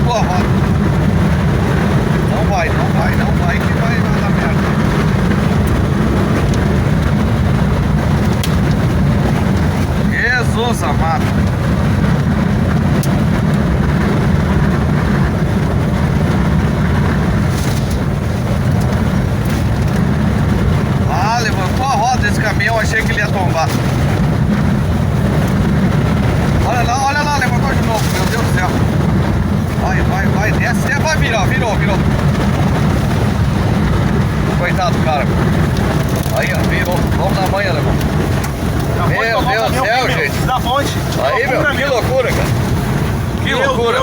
levantou a roda. Não vai que vai dar merda. Jesus amado. Ah, levantou a roda desse caminhão, achei que ele ia tombar. Olha lá, levantou de novo, meu Deus do céu. Vai, desce, vai virar, virou. Coitado do cara. Aí, ó, virou. Vamos na manhã, alemão. Meu Deus do céu, gente. Da fonte. Aí, meu, que loucura, cara. Que loucura.